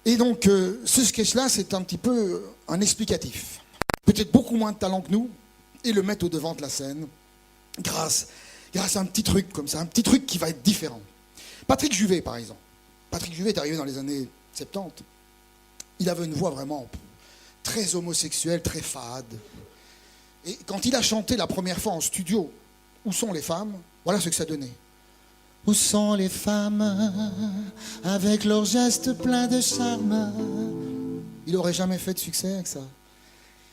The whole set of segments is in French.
Et donc, ce sketch-là, c'est un petit peu un explicatif. Peut-être beaucoup moins de talent que nous, et le mettre au devant de la scène, grâce à un petit truc comme ça, un petit truc qui va être différent. Patrick Juvet, par exemple. Patrick Juvet est arrivé dans les années 70. Il avait une voix vraiment très homosexuelle, très fade. Et quand il a chanté la première fois en studio, Où sont les femmes? Voilà ce que ça donnait. Où sont les femmes avec leurs gestes pleins de charme? Il n'aurait jamais fait de succès avec ça.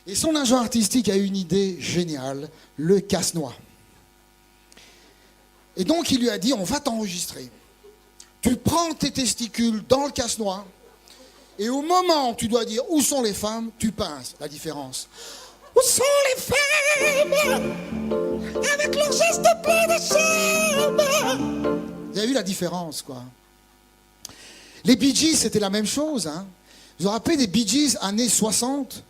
Et son agent artistique a eu une idée géniale, le casse-noix. Et donc il lui a dit, on va t'enregistrer. Tu prends tes testicules dans le casse-noix, et au moment où tu dois dire où sont les femmes, tu pinces la différence. Où sont les femmes avec leurs gestes pleins de charme? Vous avez vu la différence, quoi. Les Bee Gees, c'était la même chose. Hein. Vous vous rappelez des Bee Gees années 60?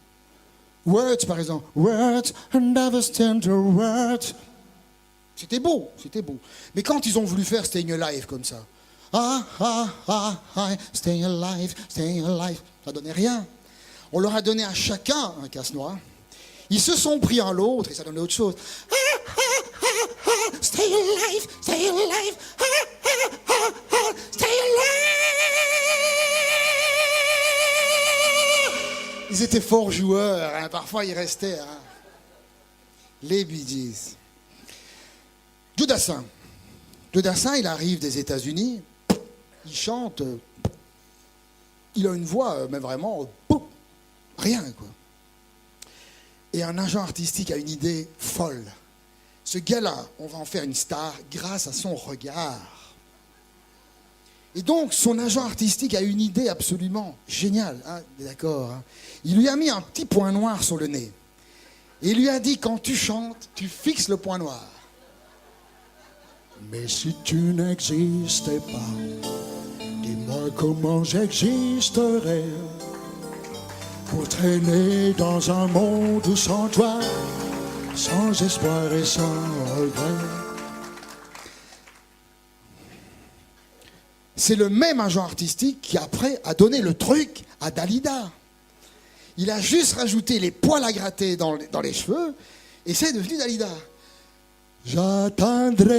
Words, par exemple. Words, and understand the words. C'était beau, c'était beau. Mais quand ils ont voulu faire Staying Alive comme ça, staying alive, ça donnait rien. On leur a donné à chacun un casse-noix. Ils se sont pris un l'autre et ça donnait autre chose. Stay alive, stay alive, stay alive. Ils étaient forts joueurs, hein. Parfois ils restaient. Hein. Les Bee Gees. Joe Dassin, il arrive des États-Unis, il chante, il a une voix, mais vraiment, rien, quoi. Et un agent artistique a une idée folle. Ce gars-là, on va en faire une star grâce à son regard. Et donc, son agent artistique a une idée absolument géniale, hein, d'accord, hein. Il lui a mis un petit point noir sur le nez. Et il lui a dit, quand tu chantes, tu fixes le point noir. Mais si tu n'existais pas, dis-moi comment j'existerais pour traîner dans un monde sans toi, sans espoir et sans regret. C'est le même agent artistique qui après a donné le truc à Dalida. Il a juste rajouté les poils à gratter dans les cheveux et c'est devenu Dalida. J'attendrai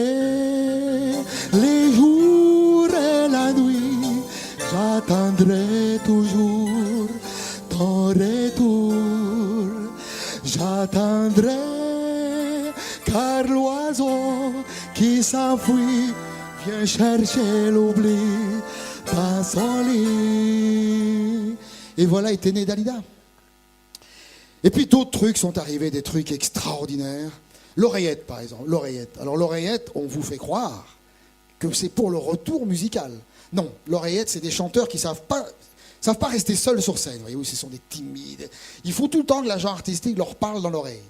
les jours et la nuit, j'attendrai toujours ton retour. J'attendrai car l'oiseau qui s'enfuit vient chercher l'oubli dans son lit. Et voilà était née Dalida. Et puis d'autres trucs sont arrivés, des trucs extraordinaires. L'oreillette, par exemple, l'oreillette. Alors l'oreillette, on vous fait croire que c'est pour le retour musical. Non, l'oreillette, c'est des chanteurs qui savent pas rester seuls sur scène. Voyez-vous, ce sont des timides. Il faut tout le temps que l'agent artistique leur parle dans l'oreille.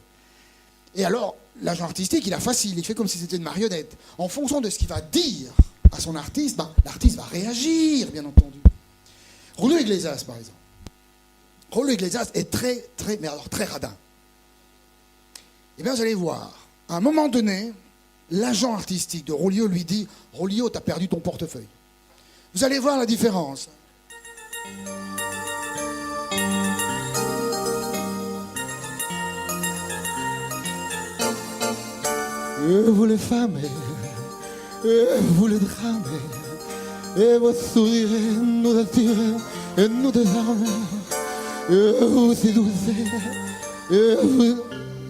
Et alors, l'agent artistique, il a facile, il fait comme si c'était une marionnette. En fonction de ce qu'il va dire à son artiste, l'artiste va réagir, bien entendu. Julio Iglesias, par exemple. Julio Iglesias est très radin. Eh bien, vous allez voir, à un moment donné, l'agent artistique de Julio lui dit « Julio, t'as perdu ton portefeuille. » Vous allez voir la différence. Et vous les femmes, et vous les drames, et vos sourires nous attirent, et nous désarment, et vous séduisez, et vous...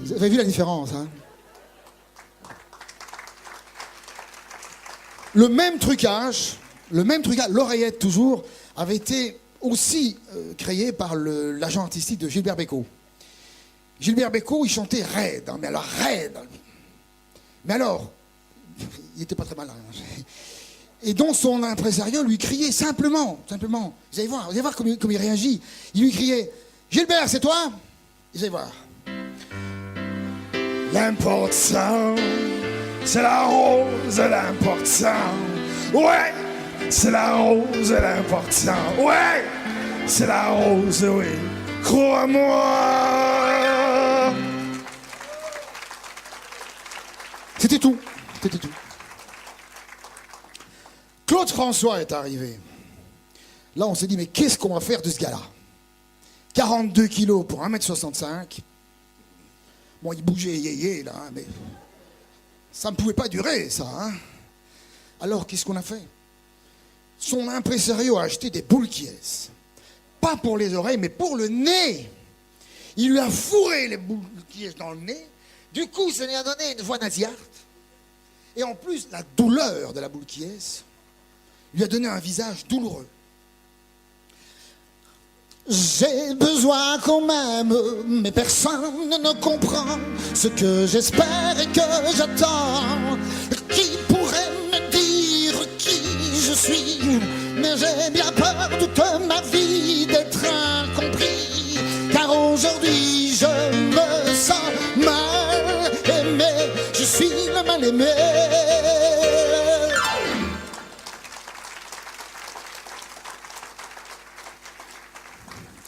Vous avez vu la différence, hein? Le même trucage, l'oreillette toujours, avait été aussi créé par l'agent artistique de Gilbert Bécaud. Gilbert Bécaud, il chantait raide, hein, mais alors raide. Mais alors, il n'était pas très malin. Et donc son impresario lui criait simplement. Vous allez voir comme il réagit. Il lui criait « Gilbert, c'est toi ?» Vous allez voir. L'important, c'est la rose, l'important. Ouais, c'est la rose, l'important. Ouais, c'est la rose, oui. Crois-moi. C'était tout. Claude François est arrivé. Là, on s'est dit, mais qu'est-ce qu'on va faire de ce gars-là? 42 kilos pour 1m65. Bon, il bougeait yéyé, là, mais ça ne pouvait pas durer, ça. Hein. Alors, qu'est-ce qu'on a fait? Son impresario a acheté des boules qui est. Pas pour les oreilles, mais pour le nez. Il lui a fourré les boules qui est dans le nez. Du coup, ça lui a donné une voix nasillarde. Et en plus, la douleur de la boule qui est lui a donné un visage douloureux. J'ai besoin qu'on m'aime, mais personne ne comprend ce que j'espère et que j'attends. Qui pourrait me dire qui je suis? Mais j'ai bien peur toute ma vie d'être incompris. Car aujourd'hui je me sens mal aimé. Je suis le mal aimé.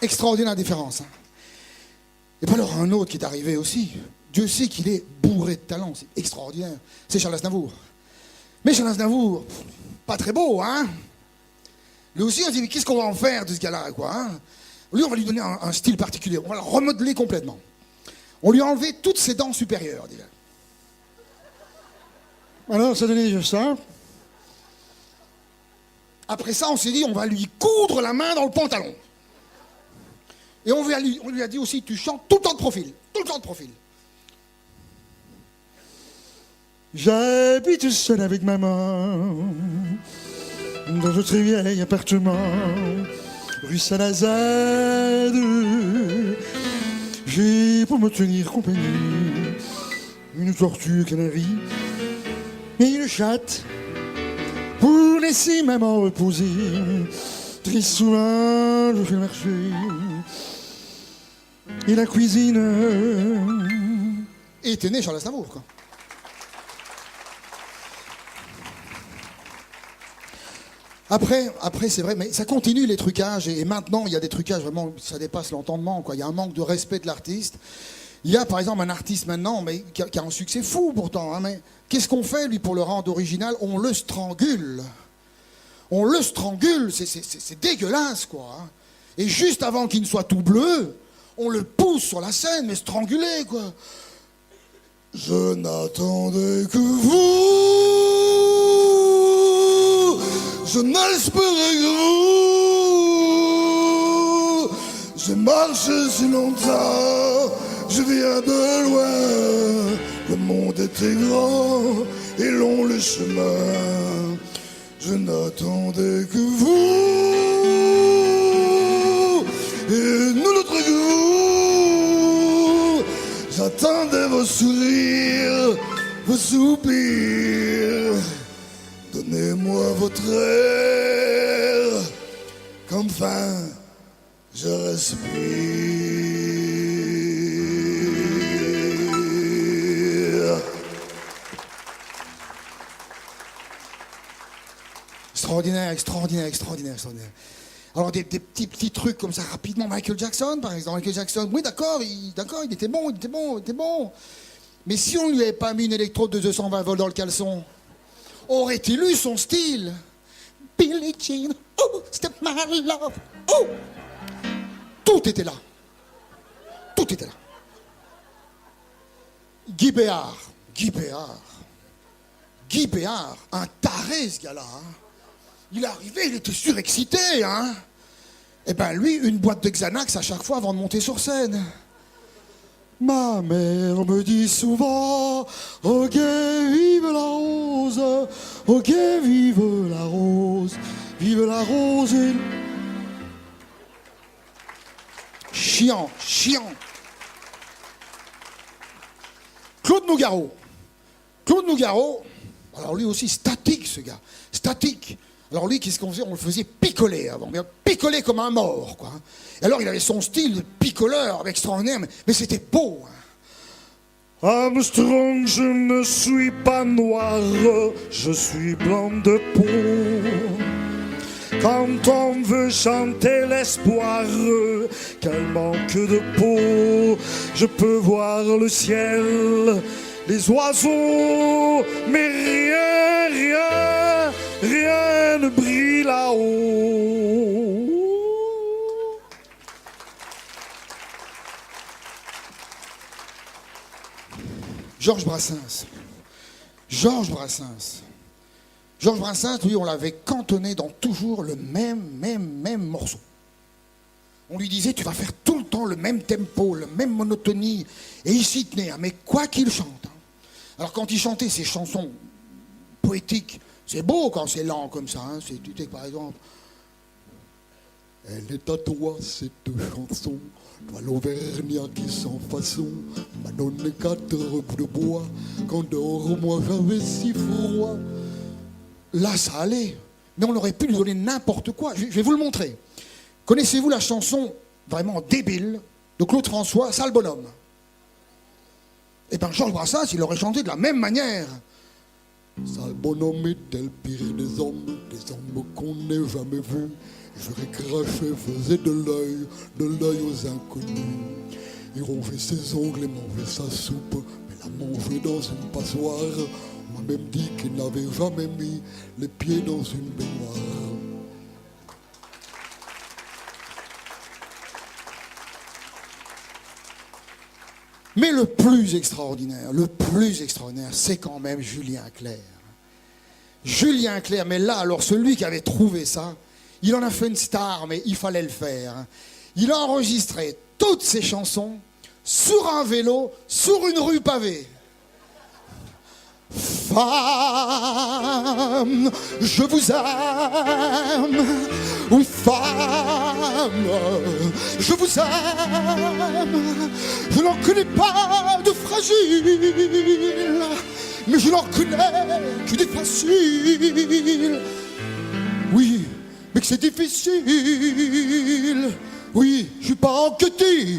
Extraordinaire différence. Hein. Et puis alors un autre qui est arrivé aussi. Dieu sait qu'il est bourré de talent. C'est extraordinaire. C'est Charles Aznavour. Mais Charles Aznavour, pas très beau, hein. Lui aussi, on se dit, mais qu'est-ce qu'on va en faire de ce gars-là, quoi, hein? Lui, on va lui donner un style particulier. On va le remodeler complètement. On lui a enlevé toutes ses dents supérieures, déjà. Alors, ça donnait juste ça. Après ça, on s'est dit, on va lui coudre la main dans le pantalon. Et on lui a dit aussi, tu chantes tout le temps de profil. Tout le temps de profil. J'habite seul avec maman dans un très vieil appartement, rue Saint-Lazare. J'ai pour me tenir compagnie une tortue canarie et une chatte pour laisser maman reposer. Très souvent, je fais le marché et la cuisine. Et t'es né Charles Aznavour, quoi. Après, c'est vrai, mais ça continue les trucages, et maintenant, il y a des trucages vraiment, ça dépasse l'entendement, quoi. Il y a un manque de respect de l'artiste. Il y a, par exemple, un artiste maintenant, mais qui a un succès fou, pourtant, hein, mais qu'est-ce qu'on fait, lui, pour le rendre original? On le strangule. On le strangule, c'est dégueulasse, quoi. Hein. Et juste avant qu'il ne soit tout bleu, on le pousse sur la scène, mais strangulé, quoi. Je n'attendais que vous, je n'espérais que vous. J'ai marché si longtemps, je viens de loin. Le monde était grand et long le chemin. Je n'attendais que vous et nous notre goût. J'attendais vos sourires, vos soupirs. Donnez-moi votre air, qu'enfin je respire. Extraordinaire, extraordinaire, extraordinaire, extraordinaire. Alors des petits trucs comme ça rapidement. Michael Jackson, par exemple. Michael Jackson, oui, d'accord, il était bon. Mais si on ne lui avait pas mis une électrode de 220 volts dans le caleçon, aurait-il eu son style? Billie Jean, oh, step my love, oh. Tout était là. Tout était là. Guy Béard, un taré ce gars-là. Hein. Il est arrivé, il était surexcité, hein. Eh ben lui, une boîte de Xanax à chaque fois avant de monter sur scène. Ma mère me dit souvent, ok, vive la rose, ok, vive la rose et... Chiant. Claude Nougaro, alors lui aussi statique ce gars, statique. Alors lui, qu'est-ce qu'on faisait? On le faisait picoler avant, mais picoler comme un mort, quoi. Et alors il avait son style de picoleur extraordinaire, mais c'était beau. Hein. Armstrong, je ne suis pas noir, je suis blanc de peau. Quand on veut chanter l'espoir, quel manque de peau. Je peux voir le ciel, les oiseaux, mais rien ne brille là-haut. Georges Brassens. Georges Brassens. Georges Brassens, lui, on l'avait cantonné dans toujours le même morceau. On lui disait, tu vas faire tout le temps le même tempo, la même monotonie. Et il s'y tenait, mais quoi qu'il chante. Alors quand il chantait ses chansons poétiques, c'est beau quand c'est lent comme ça. Tu sais, par exemple, elle est à toi cette chanson, toi l'Auvergnat qui sans façon m'a donné 4 bouts de bois, quand dehors moi j'avais si froid. Là ça allait, mais on aurait pu lui donner n'importe quoi. Je vais vous le montrer. Connaissez-vous la chanson vraiment débile de Claude François, Sale bonhomme? Eh bien Georges Brassens, il aurait chanté de la même manière. Sale bonhomme est-elle pire des hommes qu'on n'ait jamais vus. J'aurais craché, faisait de l'œil aux inconnus. Il rongeait ses ongles et mangeait sa soupe, mais la mangeait dans une passoire. On m'a même dit qu'il n'avait jamais mis les pieds dans une baignoire. Mais le plus extraordinaire, c'est quand même Julien Clerc. Julien Clerc, mais là, alors celui qui avait trouvé ça, il en a fait une star, mais il fallait le faire. Il a enregistré toutes ses chansons sur un vélo, sur une rue pavée. Femme, je vous aime. Oui, femme, je vous aime. Je n'en connais pas de fragile, mais je n'en connais que des faciles. Oui, mais que c'est difficile. Oui, je suis pas enquêté.